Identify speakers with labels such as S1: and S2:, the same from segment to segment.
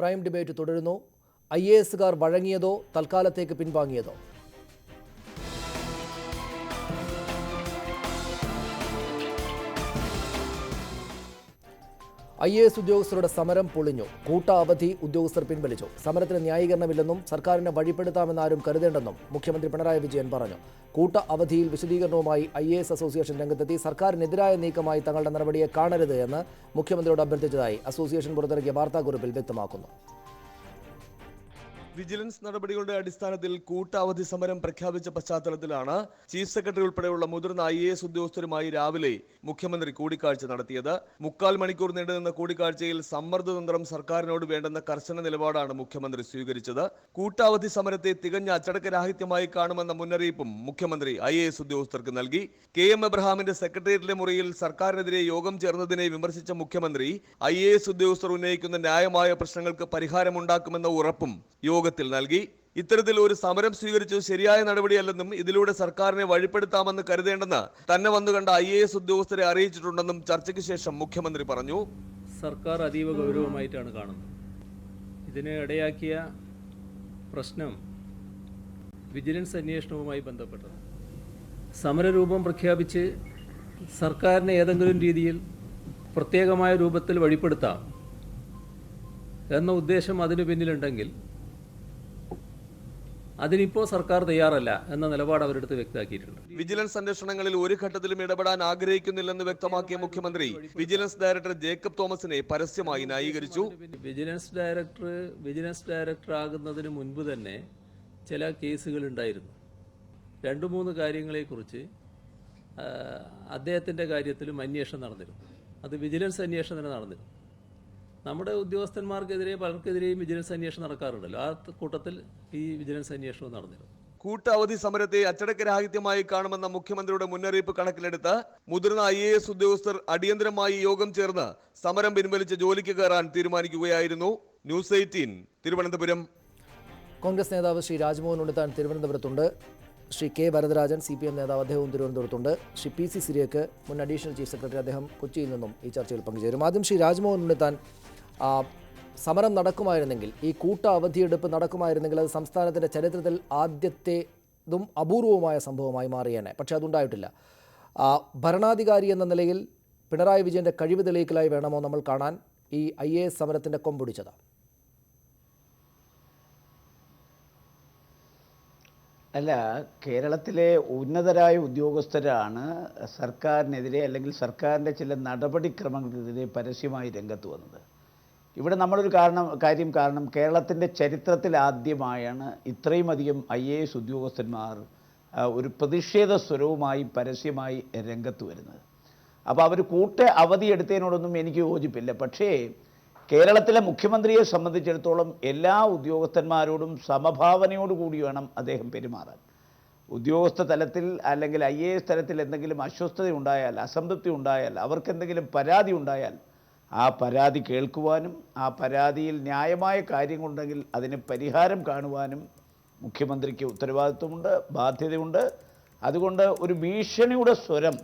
S1: Prime debate തുടരുന്നു. IAS-കാർ വഴങ്ങിയതോ തൽക്കാലത്തേക്ക് പിൻവാങ്ങിയതോ? IAS ഉദ്യോഗസ്ഥരുടെ സമരം പൊളിഞ്ഞു. കൂട്ട അവധി ഉദ്യോഗസ്ഥർ പിൻവലിച്ചു. സമരത്തിന് ന്യായീകരണമില്ലെന്നും സർക്കാരിനെ വഴിപ്പെടുത്താമെന്നാരും കരുതേണ്ടെന്നും മുഖ്യമന്ത്രി പിണറായി വിജയൻ പറഞ്ഞു. കൂട്ട അവധിയിൽ വിശദീകരണവുമായി IAS അസോസിയേഷൻ രംഗത്തെത്തി. സർക്കാരിനെതിരായ നീക്കമായി തങ്ങളുടെ നടപടിയെ കാണരുത് എന്ന് മുഖ്യമന്ത്രിയോട് അഭ്യർത്ഥിച്ചതായി അസോസിയേഷൻ പുറത്തിറക്കിയ വാർത്താക്കുറിപ്പിൽ വ്യക്തമാക്കുന്നു.
S2: വിജിലൻസ് നടപടികളുടെ അടിസ്ഥാനത്തിൽ കൂട്ട അവധി സമരം പ്രഖ്യാപിച്ച പശ്ചാത്തലത്തിലാണ് ചീഫ് സെക്രട്ടറി ഉൾപ്പെടെയുള്ള മുതിർന്ന IAS ഉദ്യോഗസ്ഥരുമായി രാവിലെ മുഖ്യമന്ത്രി കൂടിക്കാഴ്ച നടത്തിയത്. 3/4 മണിക്കൂർ നീണ്ടുനിന്ന കൂടിക്കാഴ്ചയിൽ സമ്മർദ്ദതന്ത്രം സർക്കാരിനോട് വേണ്ടെന്ന കർശന നിലപാടാണ് മുഖ്യമന്ത്രി സ്വീകരിച്ചത്. കൂട്ടാവധി സമരത്തെ തികഞ്ഞ അച്ചടക്കരാഹിത്യമായി കാണുമെന്ന മുന്നറിയിപ്പും മുഖ്യമന്ത്രി IAS ഉദ്യോഗസ്ഥർക്ക് നൽകി. KM എബ്രഹാമിന്റെ സെക്രട്ടേറിയറ്റിലെ മുറിയിൽ സർക്കാരിനെതിരെ യോഗം ചേർന്നതിനെ വിമർശിച്ച മുഖ്യമന്ത്രി IAS ഉദ്യോഗസ്ഥർ ഉന്നയിക്കുന്ന ന്യായമായ പ്രശ്നങ്ങൾക്ക് പരിഹാരമുണ്ടാക്കുമെന്ന ഉറപ്പും യോഗത്തിൽ നൽകി. ഇത്തരത്തിൽ ഒരു സമരം സ്വീകരിച്ചത് ശരിയായ നടപടിയല്ലെന്നും ഇതിലൂടെ സർക്കാരിനെ വഴിപ്പെടുത്താമെന്ന് കരുതേണ്ടെന്ന് തന്നെ വന്നുകണ്ട IAS ഉദ്യോഗസ്ഥരെ അറിയിച്ചിട്ടുണ്ടെന്നും ചർച്ചയ്ക്ക് ശേഷം മുഖ്യമന്ത്രി പറഞ്ഞു.
S3: സർക്കാർ അതീവ ഗൗരവമായിട്ടാണ് കാണുന്നത്. ഇതിന് ഇടയാക്കിയ പ്രശ്നം വിജിലൻസ് അന്വേഷണവുമായി ബന്ധപ്പെട്ടത്. സമരരൂപം പ്രഖ്യാപിച്ച് സർക്കാരിനെ ഏതെങ്കിലും രീതിയിൽ പ്രത്യേകമായ രൂപത്തിൽ വഴിപ്പെടുത്താം എന്ന ഉദ്ദേശം അതിനു പിന്നിലുണ്ടെങ്കിൽ അതിനിപ്പോൾ സർക്കാർ തയ്യാറല്ല എന്ന നിലപാട് അവരെടുത്ത് വ്യക്തമാക്കിയിട്ടുണ്ട്.
S2: വിജിലൻസ് അന്വേഷണങ്ങളിൽ ഒരു ഘട്ടത്തിലും ഇടപെടാൻ ആഗ്രഹിക്കുന്നില്ലെന്ന് വ്യക്തമാക്കിയ മുഖ്യമന്ത്രി വിജിലൻസ് ഡയറക്ടർ ജേക്കബ് തോമസിനെ പരസ്യമായി ന്യായീകരിച്ചു.
S3: വിജിലൻസ് ഡയറക്ടർ ആകുന്നതിന് മുൻപ് തന്നെ ചില കേസുകൾ ഉണ്ടായിരുന്നു. 2-3 കാര്യങ്ങളെക്കുറിച്ച് അദ്ദേഹത്തിൻ്റെ കാര്യത്തിലും അന്വേഷണം നടന്നിരുന്നു. അത് വിജിലൻസ് അന്വേഷണം തന്നെ നടന്നിരുന്നു. നമ്മുടെ ഉദ്യോഗസ്ഥന്മാർക്കെതിരെ പലർക്കെതിരെയും വിജിലൻസ് അന്വേഷണം നടക്കാറുണ്ടല്ലോ. ആ കൂട്ടത്തിൽ ഈ വിജിലൻസ് അന്വേഷണം നടന്നിരുന്നു.
S2: കൂട്ടവധി സമരത്തെ അച്ചടക്കരാഹിത്യമായി കാണുമെന്ന മുഖ്യമന്ത്രിയുടെ മുന്നറിയിപ്പ് കണക്കിലെടുത്ത് മുതിർന്ന IAS ഉദ്യോഗസ്ഥർ അടിയന്തരമായി യോഗം ചേർന്ന് സമരം പിൻവലിച്ച് ജോലിക്ക് കയറാൻ തീരുമാനിക്കുകയായിരുന്നു. ന്യൂസ് 18 തിരുവനന്തപുരം.
S1: കോൺഗ്രസ് നേതാവ് ശ്രീ രാജ്മോഹൻ ഉണ്ണിത്താൻ തിരുവനന്തപുരത്തുണ്ട്. ശ്രീ K വരദരാജൻ CPM നേതാവ് അദ്ദേഹവും തിരുവനന്തപുരത്തുണ്ട്. ശ്രീ PC സിരിയക്ക് മുൻ അഡീഷണൽ ചീഫ് സെക്രട്ടറി അദ്ദേഹം കൊച്ചിയിൽ നിന്നും ഈ ചർച്ചയിൽ പങ്കുചേരും. ആദ്യം ശ്രീ രാജ്മോഹൻ ഉണ്ണിത്താൻ, സമരം നടക്കുമായിരുന്നെങ്കിൽ, ഈ കൂട്ട അവധിയെടുപ്പ് നടക്കുമായിരുന്നെങ്കിൽ അത് സംസ്ഥാനത്തിൻ്റെ ചരിത്രത്തിൽ ആദ്യത്തേതും അപൂർവമായ സംഭവമായി മാറിയേനെ. പക്ഷേ അതുണ്ടായിട്ടില്ല. ഭരണാധികാരി എന്ന നിലയിൽ പിണറായി വിജയൻ്റെ കഴിവ് തെളിയിക്കലായി വേണമോ നമ്മൾ കാണാൻ ഈ IAS സമരത്തിൻ്റെ കൊമ്പൊടിച്ചത്?
S4: അല്ല, കേരളത്തിലെ ഉന്നതരായ ഉദ്യോഗസ്ഥരാണ് സർക്കാരിനെതിരെ അല്ലെങ്കിൽ സർക്കാരിൻ്റെ ചില നടപടിക്രമങ്ങൾക്കെതിരെ പരസ്യമായി രംഗത്ത് വന്നത്. ഇവിടെ നമ്മളൊരു കാരണം കേരളത്തിൻ്റെ ചരിത്രത്തിൽ ആദ്യമായാണ് ഇത്രയും അധികം IAS ഉദ്യോഗസ്ഥന്മാർ ഒരു പ്രതിഷേധ സ്വരവുമായി പരസ്യമായി രംഗത്ത് വരുന്നത്. അപ്പോൾ അവർ കൂട്ട അവധി എടുത്തതിനോടൊന്നും എനിക്ക് യോജിപ്പില്ല. പക്ഷേ കേരളത്തിലെ മുഖ്യമന്ത്രിയെ സംബന്ധിച്ചിടത്തോളം എല്ലാ ഉദ്യോഗസ്ഥന്മാരോടും സമഭാവനയോടുകൂടി വേണം അദ്ദേഹം പെരുമാറാൻ. ഉദ്യോഗസ്ഥ തലത്തിൽ അല്ലെങ്കിൽ IAS തലത്തിൽ എന്തെങ്കിലും അസ്വസ്ഥത ഉണ്ടായാൽ, അസംതൃപ്തി ഉണ്ടായാൽ, അവർക്കെന്തെങ്കിലും പരാതി ഉണ്ടായാൽ ആ പരാതി കേൾക്കുവാനും ആ പരാതിയിൽ ന്യായമായ കാര്യങ്ങളുണ്ടെങ്കിൽ അതിന് പരിഹാരം കാണുവാനും മുഖ്യമന്ത്രിക്ക് ഉത്തരവാദിത്വമുണ്ട്, ബാധ്യതയുണ്ട്. അതുകൊണ്ട് ഒരു ഭീഷണിയുടെ സ്വരം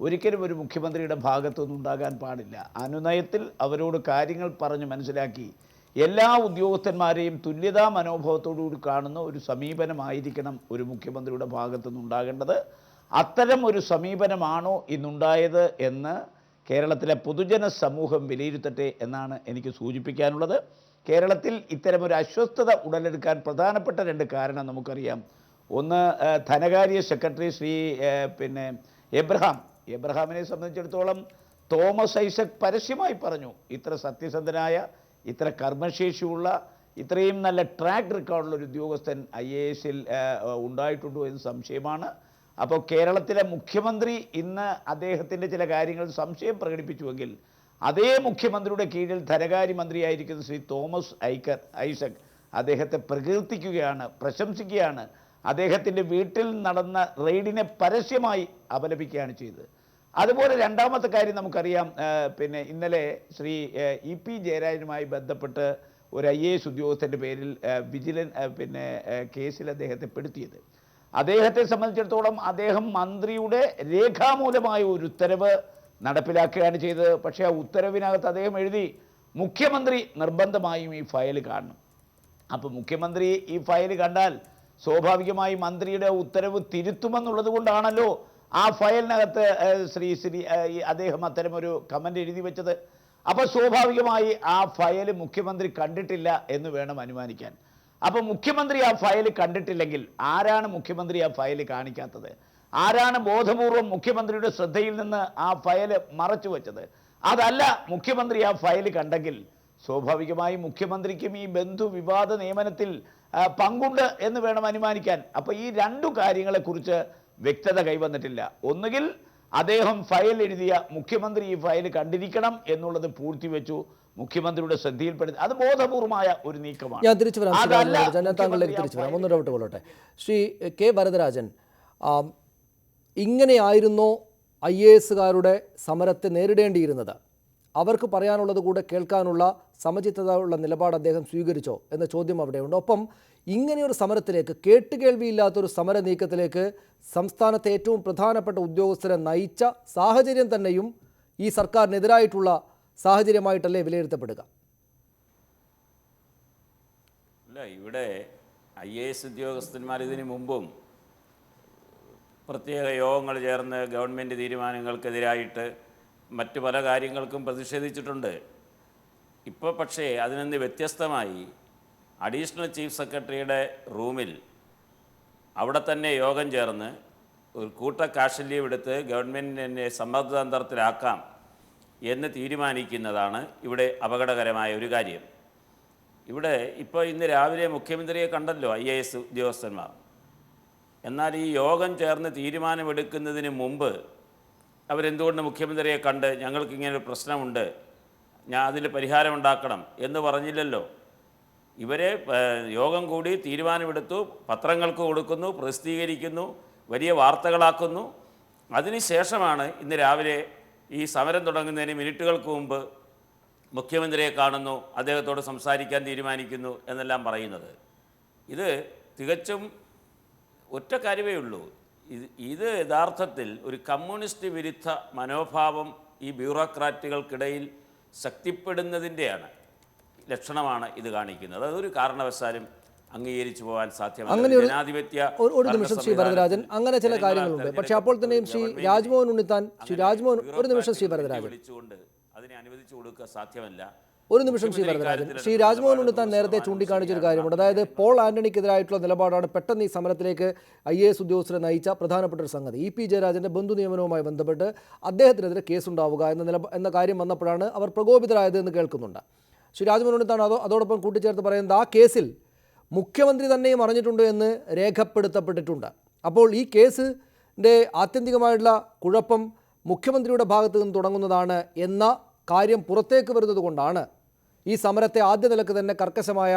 S4: ഒരിക്കലും ഒരു മുഖ്യമന്ത്രിയുടെ ഭാഗത്തുനിന്നും ഉണ്ടാകാൻ പാടില്ല. അനുനയത്തിൽ അവരോട് കാര്യങ്ങൾ പറഞ്ഞ് മനസ്സിലാക്കി എല്ലാ ഉദ്യോഗസ്ഥന്മാരെയും തുല്യതാ മനോഭാവത്തോടുകൂടി കാണുന്ന ഒരു സമീപനമായിരിക്കണം ഒരു മുഖ്യമന്ത്രിയുടെ ഭാഗത്തുനിന്ന് ഉണ്ടാകേണ്ടത്. അത്തരം ഒരു സമീപനമാണോ ഇന്നുണ്ടായത് എന്ന് കേരളത്തിലെ പൊതുജന സമൂഹം വിലയിരുത്തട്ടെ എന്നാണ് എനിക്ക് സൂചിപ്പിക്കാനുള്ളത്. കേരളത്തിൽ ഇത്തരമൊരു അസ്വസ്ഥത ഉടലെടുക്കാൻ പ്രധാനപ്പെട്ട 2 കാരണം നമുക്കറിയാം. ഒന്ന്, ധനകാര്യ സെക്രട്ടറി ശ്രീ എബ്രഹാമിനെ സംബന്ധിച്ചിടത്തോളം തോമസ് ഐസക് പരസ്യമായി പറഞ്ഞു, ഇത്ര സത്യസന്ധനായ, ഇത്ര കർമ്മശേഷിയുള്ള, ഇത്രയും നല്ല ട്രാക്ക് റെക്കോർഡുള്ള ഒരു ഉദ്യോഗസ്ഥൻ IAS-ൽ ഉണ്ടായിട്ടുണ്ടോ എന്ന് സംശയമാണ്. അപ്പോൾ കേരളത്തിലെ മുഖ്യമന്ത്രി ഇന്ന് അദ്ദേഹത്തിൻ്റെ ചില കാര്യങ്ങൾ സംശയം പ്രകടിപ്പിച്ചുവെങ്കിൽ അതേ മുഖ്യമന്ത്രിയുടെ കീഴിൽ ധനകാര്യമന്ത്രിയായിരിക്കുന്ന ശ്രീ തോമസ് ഐസക് അദ്ദേഹത്തെ പ്രകീർത്തിക്കുകയാണ്, പ്രശംസിക്കുകയാണ്. അദ്ദേഹത്തിൻ്റെ വീട്ടിൽ നടന്ന റെയ്ഡിനെ പരസ്യമായി അപലപിക്കുകയാണ് ചെയ്തത്. അതുപോലെ രണ്ടാമത്തെ കാര്യം നമുക്കറിയാം, ഇന്നലെ ശ്രീ EP ജയരാജനുമായി ബന്ധപ്പെട്ട് ഒരു IAS ഉദ്യോഗസ്ഥൻ്റെ പേരിൽ കേസിൽ അദ്ദേഹത്തെ പെടുത്തിയത്. അദ്ദേഹത്തെ സംബന്ധിച്ചിടത്തോളം അദ്ദേഹം മന്ത്രിയുടെ രേഖാമൂലമായ ഒരു ഉത്തരവ് നടപ്പിലാക്കുകയാണ് ചെയ്തത്. പക്ഷേ ആ ഉത്തരവിനകത്ത് അദ്ദേഹം എഴുതി, മുഖ്യമന്ത്രി നിർബന്ധമായും ഈ ഫയൽ കാണണം. അപ്പോൾ മുഖ്യമന്ത്രി ഈ ഫയൽ കണ്ടാൽ സ്വാഭാവികമായി മന്ത്രിയുടെ ഉത്തരവ് തിരുത്തുമെന്നുള്ളത് കൊണ്ടാണല്ലോ ആ ഫയലിനകത്ത് അദ്ദേഹം അത്തരമൊരു കമൻ്റ് എഴുതി വെച്ചത്. അപ്പോൾ സ്വാഭാവികമായി ആ ഫയൽ മുഖ്യമന്ത്രി കണ്ടിട്ടില്ല എന്ന് വേണം അനുമാനിക്കാൻ. അപ്പോൾ മുഖ്യമന്ത്രി ആ ഫയൽ കണ്ടിട്ടില്ലെങ്കിൽ ആരാണ് മുഖ്യമന്ത്രി ആ ഫയൽ കാണിക്കാത്തത്? ആരാണ് ബോധപൂർവം മുഖ്യമന്ത്രിയുടെ ശ്രദ്ധയിൽ നിന്ന് ആ ഫയൽ മറച്ചു വെച്ചത്? അതല്ല, മുഖ്യമന്ത്രി ആ ഫയൽ കണ്ടെങ്കിൽ സ്വാഭാവികമായും മുഖ്യമന്ത്രിക്കും ഈ ബന്ധുവിവാദ നിയമനത്തിൽ പങ്കുണ്ട് എന്ന് വേണം അനുമാനിക്കാൻ. അപ്പോൾ ഈ രണ്ടു കാര്യങ്ങളെക്കുറിച്ച് വ്യക്തത കൈവന്നിട്ടില്ല. ഒന്നുകിൽ അദ്ദേഹം ഫയൽ എഴുതിയ മുഖ്യമന്ത്രി ഈ ഫയൽ കണ്ടിരിക്കണം എന്നുള്ളത് പൂഴ്ത്തിവെച്ചു, മുഖ്യമന്ത്രിയുടെ ശ്രദ്ധയിൽപ്പെടുത്തി. അത് ബോധപൂർവമായ ഒരു നീക്കമാണ്.
S1: ഞാൻ തിരിച്ചു വരാം, ഞാൻ താങ്കളിലേക്ക് തിരിച്ചു വരാം. ഒന്ന് ഡൗട്ട് കൊള്ളട്ടെ. ശ്രീ കെ വരദരാജൻ, ഇങ്ങനെയായിരുന്നോ IAS-കാരുടെ സമരത്തെ നേരിടേണ്ടിയിരുന്നത്? അവർക്ക് പറയാനുള്ളത് കൂടെ കേൾക്കാനുള്ള സമചിത്തത ഉള്ള നിലപാട് അദ്ദേഹം സ്വീകരിച്ചോ എന്ന ചോദ്യം അവിടെയുണ്ട്. ഒപ്പം ഇങ്ങനെയൊരു സമരത്തിലേക്ക്, കേട്ടുകേൾവിയില്ലാത്തൊരു സമര നീക്കത്തിലേക്ക് സംസ്ഥാനത്തെ ഏറ്റവും പ്രധാനപ്പെട്ട ഉദ്യോഗസ്ഥരെ നയിച്ച സാഹചര്യം തന്നെയും ഈ സർക്കാരിനെതിരായിട്ടുള്ള സാഹചര്യമായിട്ടല്ലേ വിലയിരുത്തപ്പെടുക?
S5: അല്ല, ഇവിടെ IAS ഉദ്യോഗസ്ഥന്മാർ ഇതിനു മുമ്പും പ്രത്യേക യോഗങ്ങൾ ചേർന്ന് ഗവൺമെൻറ് തീരുമാനങ്ങൾക്കെതിരായിട്ട് മറ്റു പല കാര്യങ്ങൾക്കും പ്രതിഷേധിച്ചിട്ടുണ്ട്. ഇപ്പോൾ പക്ഷേ അതിൽ നിന്ന് വ്യത്യസ്തമായി അഡീഷണൽ ചീഫ് സെക്രട്ടറിയുടെ റൂമിൽ അവിടെ തന്നെ യോഗം ചേർന്ന് ഒരു കൂട്ട കാഷ് ലീവ് എടുത്ത് ഗവൺമെൻറ്റിനെ സമ്മർദ്ദതന്ത്രത്തിലാക്കാം എന്ന് തീരുമാനിക്കുന്നതാണ് ഇവിടെ അപകടകരമായ ഒരു കാര്യം. ഇവിടെ ഇപ്പോൾ ഇന്ന് രാവിലെ മുഖ്യമന്ത്രിയെ കണ്ടല്ലോ IAS ഉദ്യോഗസ്ഥന്മാർ. എന്നാൽ ഈ യോഗം ചേർന്ന് തീരുമാനമെടുക്കുന്നതിന് മുമ്പ് അവരെന്തുകൊണ്ട് മുഖ്യമന്ത്രിയെ കണ്ട് ഞങ്ങൾക്കിങ്ങനൊരു പ്രശ്നമുണ്ട്, അതിൽ പരിഹാരമുണ്ടാക്കണം എന്ന് പറഞ്ഞില്ലല്ലോ. ഇവരെ യോഗം കൂടി തീരുമാനമെടുത്തു, പത്രങ്ങൾക്ക് കൊടുക്കുന്നു, പ്രസിദ്ധീകരിക്കുന്നു, വലിയ വാർത്തകളാക്കുന്നു. അതിനുശേഷമാണ് ഇന്ന് രാവിലെ ഈ സമരം തുടങ്ങുന്നതിന് മിനിറ്റുകൾക്ക് മുമ്പ് മുഖ്യമന്ത്രിയെ കാണുന്നു, അദ്ദേഹത്തോട് സംസാരിക്കാൻ തീരുമാനിക്കുന്നു എന്നെല്ലാം പറയുന്നത്. ഇത് തികച്ചും ഒറ്റ കാര്യമേ ഉള്ളൂ. ഇത് യഥാർത്ഥത്തിൽ ഒരു കമ്മ്യൂണിസ്റ്റ് വിരുദ്ധ മനോഭാവം ഈ ബ്യൂറോക്രാറ്റുകൾക്കിടയിൽ ശക്തിപ്പെടുന്നതിൻ്റെയാണ് ലക്ഷണമാണ് ഇത് കാണിക്കുന്നത്. അതൊരു കാരണവശാലും അംഗീകരിച്ചു പോകാൻ സാധ്യമല്ല. ജനാധിപത്യ
S1: ഒരു നിമിഷം ശ്രീ വരദരാജൻ, അങ്ങനെ ചില കാര്യങ്ങളുണ്ട്. പക്ഷേ അപ്പോൾ തന്നെയും ശ്രീ രാജ്മോഹൻ ഉണ്ണിത്താൻ ഒരു നിമിഷം ശ്രീ വരദരാജൻ
S5: വിളിച്ചുകൊണ്ട് അതിനെ അനുവദിച്ചു കൊടുക്കുക സാധ്യമല്ല.
S1: ഒരു നിമിഷം ശ്രീ വരദരാജൻ, ശ്രീ രാജ്മോഹൻ ഉണ്ണിത്താൻ നേരത്തെ ചൂണ്ടിക്കാണിച്ചൊരു കാര്യമുണ്ട്. അതായത് പോൾ ആന്റണിക്കെതിരായിട്ടുള്ള നിലപാടാണ് പെട്ടെന്ന് ഈ സമരത്തിലേക്ക് IAS ഉദ്യോഗസ്ഥരെ നയിച്ച പ്രധാനപ്പെട്ട ഒരു സംഗതി. EP ജയരാജന്റെ ബന്ധു നിയമനവുമായി ബന്ധപ്പെട്ട് അദ്ദേഹത്തിനെതിരെ കേസുണ്ടാവുക എന്ന കാര്യം വന്നപ്പോഴാണ് അവർ പ്രകോപിതരായത് എന്ന് കേൾക്കുന്നുണ്ട്. ശ്രീ രാജ്മോഹൻ ഉണ്ണിത്താൻ അതോടൊപ്പം കൂട്ടിച്ചേർത്ത് പറയുന്നത് ആ കേസിൽ മുഖ്യമന്ത്രി തന്നെയും അറിഞ്ഞിട്ടുണ്ട് എന്ന് രേഖപ്പെടുത്തപ്പെട്ടിട്ടുണ്ട്. അപ്പോൾ ഈ കേസിൻ്റെ ആത്യന്തികമായിട്ടുള്ള കുഴപ്പം മുഖ്യമന്ത്രിയുടെ ഭാഗത്ത് നിന്ന് തുടങ്ങുന്നതാണ് എന്ന കാര്യം പുറത്തേക്ക് വരുന്നത് കൊണ്ടാണ് ഈ സമരത്തെ ആദ്യ നിലക്ക് തന്നെ കർക്കശമായ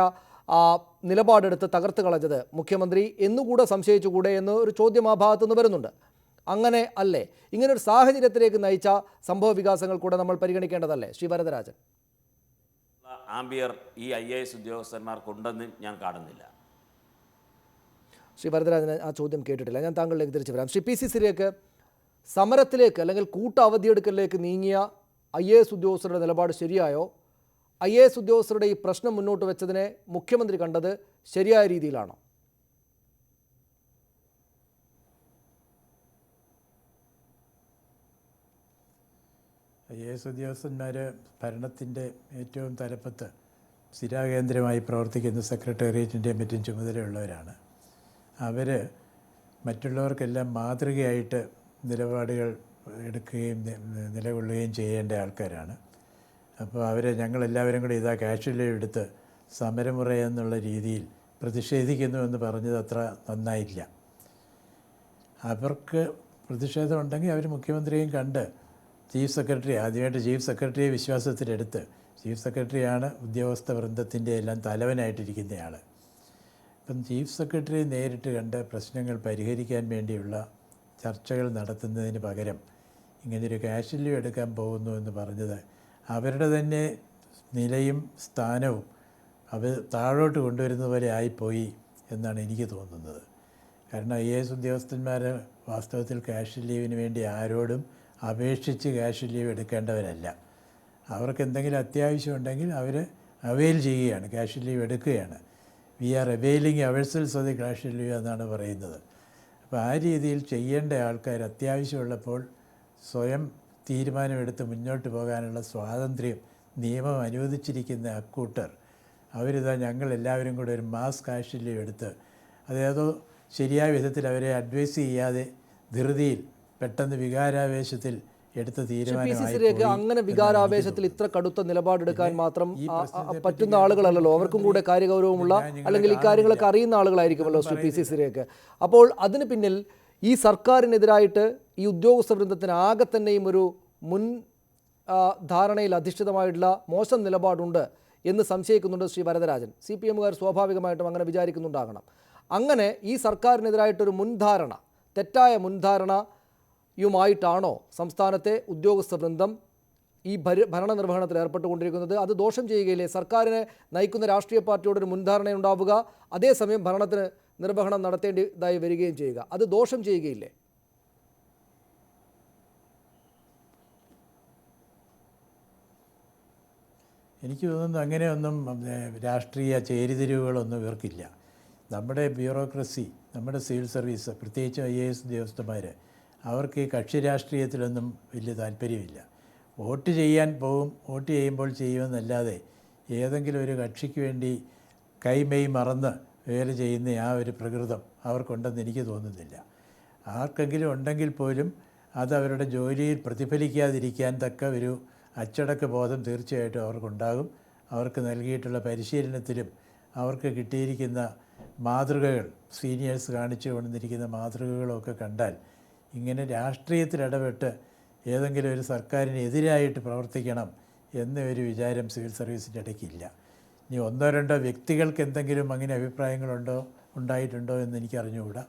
S1: നിലപാടെടുത്ത് തകർത്ത് കളഞ്ഞത് മുഖ്യമന്ത്രി എന്നുകൂടെ സംശയിച്ചുകൂടെ എന്ന് ഒരു ചോദ്യം ആ ഭാഗത്തു നിന്ന് വരുന്നുണ്ട്. അങ്ങനെ അല്ലേ? ഇങ്ങനൊരു സാഹചര്യത്തിലേക്ക് നയിച്ച സംഭവ വികാസങ്ങൾ കൂടെ നമ്മൾ പരിഗണിക്കേണ്ടതല്ലേ ശ്രീ വരദരാജൻ?
S5: ആംബിയർ ഈ IAS ഉദ്യോഗസ്ഥന്മാർക്കുണ്ടെന്ന് ഞാൻ കാണുന്നില്ല.
S1: ശ്രീ വരദരാജന് ആ ചോദ്യം കേട്ടിട്ടില്ല. ഞാൻ താങ്കളിലേക്ക് തിരിച്ചു വരാം. ശ്രീ PC സിറിയക്ക് സമരത്തിലേക്ക് അല്ലെങ്കിൽ കൂട്ട അവധിയെടുക്കലിലേക്ക് നീങ്ങിയ IAS ഉദ്യോഗസ്ഥരുടെ നിലപാട് ശരിയായോ? IAS ഉദ്യോഗസ്ഥരുടെ ഈ പ്രശ്നം മുന്നോട്ട് വെച്ചതിനെ മുഖ്യമന്ത്രി കണ്ടത് ശരിയായ രീതിയിലാണോ?
S6: IAS ഉദ്യോഗസ്ഥന്മാർ ഭരണത്തിൻ്റെ ഏറ്റവും തലപ്പത്ത് സ്ഥിരാകേന്ദ്രമായി പ്രവർത്തിക്കുന്ന സെക്രട്ടേറിയറ്റിൻ്റെയും മറ്റും ചുമതലയുള്ളവരാണ്. അവർ മറ്റുള്ളവർക്കെല്ലാം മാതൃകയായിട്ട് നിലപാടുകൾ എടുക്കുകയും നിലകൊള്ളുകയും ചെയ്യേണ്ട ആൾക്കാരാണ്. അപ്പോൾ ഞങ്ങളെല്ലാവരും കൂടി ക്യാഷ് ലീവ് എടുത്ത് സമരമുറ എന്നുള്ള രീതിയിൽ പ്രതിഷേധിക്കുന്നുവെന്ന് പറഞ്ഞത് അത്ര നന്നായില്ല. അവർക്ക് പ്രതിഷേധമുണ്ടെങ്കിൽ അവർ മുഖ്യമന്ത്രിയെയും കണ്ട് ആദ്യമായിട്ട് ചീഫ് സെക്രട്ടറിയെ വിശ്വാസത്തിലെടുത്ത്, ചീഫ് സെക്രട്ടറിയാണ് ഉദ്യോഗസ്ഥ വൃന്ദത്തിൻ്റെ എല്ലാം തലവനായിട്ടിരിക്കുന്നയാൾ. അപ്പം ചീഫ് സെക്രട്ടറിയെ നേരിട്ട് കണ്ട് പ്രശ്നങ്ങൾ പരിഹരിക്കാൻ വേണ്ടിയുള്ള ചർച്ചകൾ നടത്തുന്നതിന് പകരം ഇങ്ങനൊരു ക്യാഷ് ലീവ് എടുക്കാൻ പോകുന്നു എന്ന് പറഞ്ഞത് അവരുടെ തന്നെ നിലയും സ്ഥാനവും താഴോട്ട് കൊണ്ടുവരുന്ന പോലെ ആയിപ്പോയി എന്നാണ് എനിക്ക് തോന്നുന്നത്. കാരണം IAS ഉദ്യോഗസ്ഥന്മാർ വാസ്തവത്തിൽ ക്യാഷ് ലീവിന് വേണ്ടി ആരോടും അപേക്ഷിച്ച് ക്യാഷ് ലീവ് എടുക്കേണ്ടവരല്ല. അവർക്ക് എന്തെങ്കിലും അത്യാവശ്യം ഉണ്ടെങ്കിൽ അവർ അവെയിൽ ചെയ്യുകയാണ്, ക്യാഷ് ലീവ് എടുക്കുകയാണ്. We are availing ourselves of the cash leave എന്നാണ് പറയുന്നത്. അപ്പോൾ ആ രീതിയിൽ ചെയ്യേണ്ട ആൾക്കാർ അത്യാവശ്യമുള്ളപ്പോൾ സ്വയം തീരുമാനമെടുത്ത് മുന്നോട്ട് പോകാനുള്ള സ്വാതന്ത്ര്യം നിയമം അനുവദിച്ചിരിക്കുന്ന അക്കൂട്ടർ അവരിതാ ഞങ്ങളെല്ലാവരും കൂടെ ഒരു മാസ് ക്യാഷ് ലീവ് എടുത്ത് അതേതോ ശരിയായ വിധത്തിൽ അവരെ അഡ്വൈസ് ചെയ്യാതെ ധൃതിയിൽ പെട്ടെന്ന് വികാരാവേശത്തിൽ എടുത്ത
S1: തീരുമാനം അങ്ങനെ വികാരാവേശത്തിൽ ഇത്ര കടുത്ത നിലപാടെടുക്കാൻ മാത്രം പറ്റുന്ന ആളുകളല്ലല്ലോ. അവർക്കും കൂടെ കാര്യഗൗരവമുള്ള അല്ലെങ്കിൽ ഇക്കാര്യങ്ങളൊക്കെ അറിയുന്ന ആളുകളായിരിക്കുമല്ലോ ശ്രീ പി സി സിരിയൊക്കെ. അപ്പോൾ അതിന് പിന്നിൽ ഈ സർക്കാരിനെതിരായിട്ട് ഈ ഉദ്യോഗസ്ഥ വൃന്ദത്തിന് ആകെ തന്നെയും ഒരു മുൻ ധാരണയിൽ അധിഷ്ഠിതമായിട്ടുള്ള മോശം നിലപാടുണ്ട് എന്ന് സംശയിക്കുന്നുണ്ട് ശ്രീ വരദരാജൻ. CPM-കാർ സ്വാഭാവികമായിട്ടും അങ്ങനെ വിചാരിക്കുന്നുണ്ടാകണം. അങ്ങനെ ഈ സർക്കാരിനെതിരായിട്ടൊരു മുൻധാരണ, തെറ്റായ മുൻധാരണയുമായിട്ടാണോ സംസ്ഥാനത്തെ ഉദ്യോഗസ്ഥ വൃന്ദം ഈ ഭരണനിർവഹണത്തിൽ ഏർപ്പെട്ടുകൊണ്ടിരിക്കുന്നത്? അത് ദോഷം ചെയ്യുകയില്ലേ? സർക്കാരിനെ നയിക്കുന്ന രാഷ്ട്രീയ പാർട്ടിയോടൊരു മുൻധാരണയുണ്ടാവുക, അതേസമയം ഭരണത്തിന് നിർവഹണം നടത്തേണ്ടതായി വരികയും ചെയ്യുക, അത് ദോഷം ചെയ്യുകയില്ലേ?
S6: എനിക്ക് തോന്നുന്നു അങ്ങനെയൊന്നും രാഷ്ട്രീയ ചേരിതിരിവുകളൊന്നും ഇവർക്കില്ല. നമ്മുടെ ബ്യൂറോക്രസി, നമ്മുടെ സിവിൽ സർവീസ്, പ്രത്യേകിച്ച് IAS ഉദ്യോഗസ്ഥന്മാർ, അവർക്ക് ഈ കക്ഷി രാഷ്ട്രീയത്തിലൊന്നും വലിയ താല്പര്യമില്ല. വോട്ട് ചെയ്യാൻ പോവും, വോട്ട് ചെയ്യുമ്പോൾ ചെയ്യുമെന്നല്ലാതെ ഏതെങ്കിലും ഒരു കക്ഷിക്ക് വേണ്ടി കൈമെയ് മറന്ന് വേല ചെയ്യുന്ന ആ ഒരു പ്രകൃതം അവർക്കുണ്ടെന്ന് എനിക്ക് തോന്നുന്നില്ല. ആർക്കെങ്കിലും ഉണ്ടെങ്കിൽ പോലും അത് അവരുടെ ജോലിയിൽ പ്രതിഫലിക്കാതിരിക്കാൻ തക്ക ഒരു അച്ചടക്ക ബോധം തീർച്ചയായിട്ടും അവർക്കുണ്ടാകും. അവർക്ക് നൽകിയിട്ടുള്ള പരിശീലനത്തിലും അവർക്ക് കിട്ടിയിരിക്കുന്ന മാതൃകകൾ, സീനിയേഴ്സ് കാണിച്ചു കൊണ്ടിരിക്കുന്ന മാതൃകകളൊക്കെ കണ്ടാൽ ഇങ്ങനെ രാഷ്ട്രീയത്തിൽ ഇടപെട്ട് ഏതെങ്കിലും ഒരു സർക്കാരിനെതിരായിട്ട് പ്രവർത്തിക്കണം എന്നൊരു വിചാരം സിവിൽ സർവീസിൻ്റെ ഇടയ്ക്കില്ല. ഇനി ഒന്നോ രണ്ടോ വ്യക്തികൾക്ക് എന്തെങ്കിലും അങ്ങനെ അഭിപ്രായങ്ങളുണ്ടോ ഉണ്ടായിട്ടുണ്ടോ എന്ന് എനിക്കറിഞ്ഞുകൂടാ.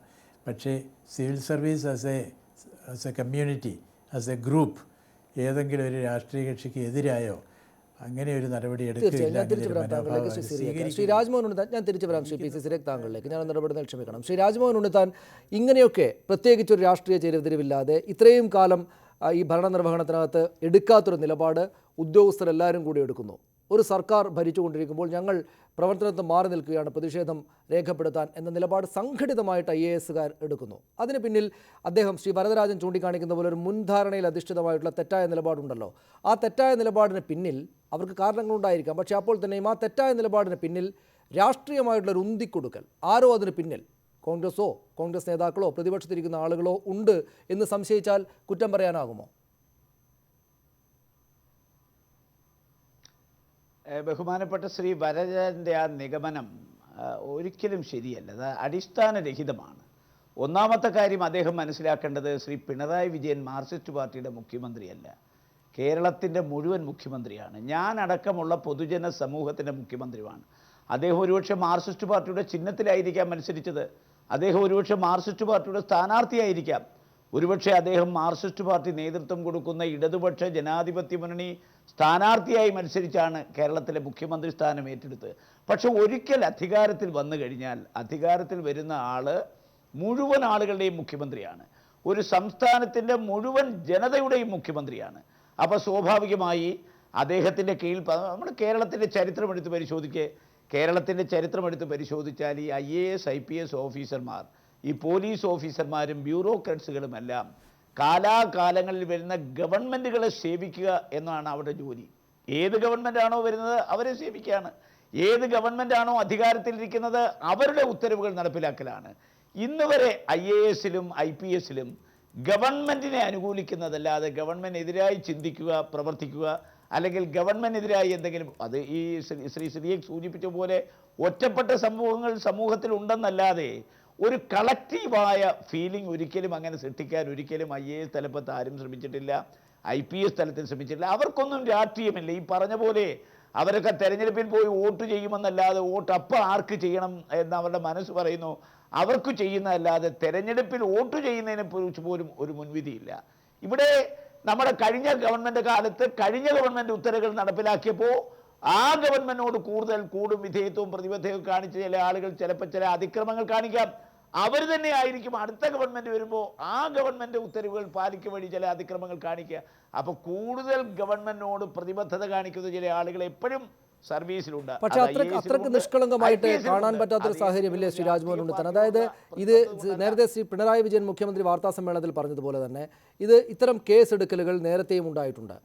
S6: പക്ഷേ civil service as A community, as A group ഏതെങ്കിലും ഒരു രാഷ്ട്രീയ കക്ഷിക്ക് എതിരായോ അങ്ങനെ ഒരു നടപടി എടുക്കില്ല.
S1: ശ്രീ രാജ്മോഹൻ ഉണ്ണിത്താൻ, ഞാൻ തിരിച്ചു വരാം ശ്രീ പി സി സിരേഖ് താങ്കളിലേക്ക്. ഞാൻ ഇടപെടുന്നതിൽ ക്ഷമിക്കണം. ശ്രീ രാജ്മോഹൻ ഉണ്ണിത്താൻ, ഇങ്ങനെയൊക്കെ പ്രത്യേകിച്ചൊരു രാഷ്ട്രീയ ചേരിതിരിവില്ലാതെ ഇത്രയും കാലം ഈ ഭരണനിർവഹണത്തിനകത്ത് എടുക്കാത്തൊരു നിലപാട് ഉദ്യോഗസ്ഥരെല്ലാവരും കൂടി എടുക്കുന്നു. ഒരു സർക്കാർ ഭരിച്ചുകൊണ്ടിരിക്കുമ്പോൾ ഞങ്ങൾ പ്രവർത്തനത്തിൽ മാറി നിൽക്കുകയാണ്, പ്രതിഷേധം രേഖപ്പെടുത്താൻ എന്ന നിലപാട് സംഘടിതമായിട്ട് IAS-കാർ എടുക്കുന്നു. അതിന് പിന്നിൽ അദ്ദേഹം ശ്രീ വരദരാജൻ ചൂണ്ടിക്കാണിക്കുന്ന പോലെ ഒരു മുൻധാരണയിൽ അധിഷ്ഠിതമായിട്ടുള്ള തെറ്റായ നിലപാടുണ്ടല്ലോ. ആ തെറ്റായ നിലപാടിന് പിന്നിൽ അവർക്ക് കാരണങ്ങളുണ്ടായിരിക്കാം. പക്ഷേ അപ്പോൾ തന്നെയും ആ തെറ്റായ നിലപാടിന് പിന്നിൽ രാഷ്ട്രീയമായിട്ടുള്ളൊരു ഉന്തിക്കൊടുക്കൽ, ആരോ അതിന് പിന്നിൽ കോൺഗ്രസോ കോൺഗ്രസ് നേതാക്കളോ പ്രതിപക്ഷത്തിരിക്കുന്ന ആളുകളോ ഉണ്ട് എന്ന് സംശയിച്ചാൽ കുറ്റം പറയാനാകുമോ?
S4: ബഹുമാനപ്പെട്ട ശ്രീ വരദരാജൻ്റെ ആ നിഗമനം ഒരിക്കലും ശരിയല്ല, അത് അടിസ്ഥാനരഹിതമാണ്. ഒന്നാമത്തെ കാര്യം അദ്ദേഹം മനസ്സിലാക്കേണ്ടത്, ശ്രീ പിണറായി വിജയൻ മാർക്സിസ്റ്റ് പാർട്ടിയുടെ മുഖ്യമന്ത്രിയല്ല, കേരളത്തിൻ്റെ മുഴുവൻ മുഖ്യമന്ത്രിയാണ്. ഞാൻ അടക്കമുള്ള പൊതുജന സമൂഹത്തിൻ്റെ മുഖ്യമന്ത്രിയാണ്. അദ്ദേഹം ഒരുപക്ഷെ മാർക്സിസ്റ്റ് പാർട്ടിയുടെ ചിഹ്നത്തിലായിരിക്കാം മത്സരിച്ചത്, അദ്ദേഹം ഒരുപക്ഷെ മാർക്സിസ്റ്റ് പാർട്ടിയുടെ സ്ഥാനാർത്ഥിയായിരിക്കാം, ഒരുപക്ഷെ അദ്ദേഹം മാർക്സിസ്റ്റ് പാർട്ടി നേതൃത്വം കൊടുക്കുന്ന ഇടതുപക്ഷ ജനാധിപത്യ മുന്നണി സ്ഥാനാർത്ഥിയായി മത്സരിച്ചാണ് കേരളത്തിലെ മുഖ്യമന്ത്രി സ്ഥാനം ഏറ്റെടുത്തത്. പക്ഷെ ഒരിക്കൽ അധികാരത്തിൽ വന്നു കഴിഞ്ഞാൽ അധികാരത്തിൽ വരുന്ന ആൾ മുഴുവൻ ആളുകളുടെയും മുഖ്യമന്ത്രിയാണ്, ഒരു സംസ്ഥാനത്തിൻ്റെ മുഴുവൻ ജനതയുടെയും മുഖ്യമന്ത്രിയാണ്. അപ്പോൾ സ്വാഭാവികമായി അദ്ദേഹത്തിൻ്റെ കീഴിൽ നമ്മൾ കേരളത്തിൻ്റെ ചരിത്രമെടുത്ത് പരിശോധിച്ചാൽ ഈ IAS IPS ഓഫീസർമാർ, ഈ പോലീസ് ഓഫീസർമാരും ബ്യൂറോക്രാറ്റ്സുകളുമെല്ലാം കാലാകാലങ്ങളിൽ വരുന്ന ഗവൺമെൻറ്റുകളെ സേവിക്കുക എന്നാണ് അവരുടെ ജോലി. ഏത് ഗവൺമെൻറ്റാണോ വരുന്നത് അവരെ സേവിക്കുകയാണ്, ഏത് ഗവൺമെൻറ്റാണോ അധികാരത്തിലിരിക്കുന്നത് അവരുടെ ഉത്തരവുകൾ നടപ്പിലാക്കലാണ്. ഇന്ന് വരെ IAS-ലും IPS-ലും ഗവൺമെൻറ്റിനെ അനുകൂലിക്കുന്നതല്ലാതെ ഗവൺമെൻറ്റിനെതിരായി ചിന്തിക്കുക, പ്രവർത്തിക്കുക, അല്ലെങ്കിൽ ഗവൺമെൻറ്റിനെതിരായി എന്തെങ്കിലും, അത് ഈ ശ്രീ സിരിയേഖ് സൂചിപ്പിച്ച പോലെ ഒറ്റപ്പെട്ട സംഭവങ്ങൾ സമൂഹത്തിൽ ഉണ്ടെന്നല്ലാതെ ഒരു കളക്റ്റീവായ ഫീലിംഗ് ഒരിക്കലും അങ്ങനെ സൃഷ്ടിക്കാൻ ഒരിക്കലും IAS തലപ്പത്ത് ആരും ശ്രമിച്ചിട്ടില്ല, IPS തലത്തിൽ ശ്രമിച്ചിട്ടില്ല. അവർക്കൊന്നും രാഷ്ട്രീയമില്ല. ഈ പറഞ്ഞ പോലെ അവരൊക്കെ തെരഞ്ഞെടുപ്പിൽ പോയി വോട്ട് ചെയ്യുമെന്നല്ലാതെ വോട്ട് അപ്പം ആർക്ക് ചെയ്യണം എന്ന് അവരുടെ മനസ്സ് പറയുന്നു, അവർക്ക് ചെയ്യുന്നതല്ലാതെ തെരഞ്ഞെടുപ്പിൽ വോട്ട് ചെയ്യുന്നതിനെ കുറിച്ച് പോലും ഒരു മുൻവിധിയില്ല. ഇവിടെ നമ്മുടെ കഴിഞ്ഞ ഗവൺമെൻറ് കാലത്ത് കഴിഞ്ഞ ഗവൺമെൻറ് ഉത്തരവുകൾ നടപ്പിലാക്കിയപ്പോൾ ആ ഗവൺമെൻറ്റിനോട് കൂടുതൽ കൂടും വിധേയത്വവും പ്രതിബദ്ധതയും കാണിച്ച ചില ആളുകൾ ചിലപ്പോൾ ചില അതിക്രമങ്ങൾ കാണിക്കാം. അവർ തന്നെ ആയിരിക്കും അടുത്ത ഗവൺമെൻറ് വരുമ്പോൾ ആ ഗവൺമെൻറ് ഉത്തരവുകൾ പാലിക്കുക വഴി ചില അതിക്രമങ്ങൾ കാണിക്കുക. അപ്പോൾ കൂടുതൽ ഗവൺമെൻറ്റിനോട് പ്രതിബദ്ധത കാണിക്കുന്ന ചില ആളുകൾ എപ്പോഴും സർവീസിലുണ്ട്.
S1: പക്ഷെ അത്രക്ക് നിഷ്കളങ്കമായിട്ട് കാണാൻ പറ്റാത്തൊരു സാഹചര്യമില്ലേ ശ്രീ രാജ്മോഹൻ ഉണ്ണിത്താൻ? അതായത് ഇത് നേരത്തെ ശ്രീ പിണറായി വിജയൻ മുഖ്യമന്ത്രി വാർത്താ സമ്മേളനത്തിൽ പറഞ്ഞതുപോലെ തന്നെ ഇത്തരം കേസെടുക്കലുകൾ നേരത്തെയും ഉണ്ടായിട്ടുണ്ട്.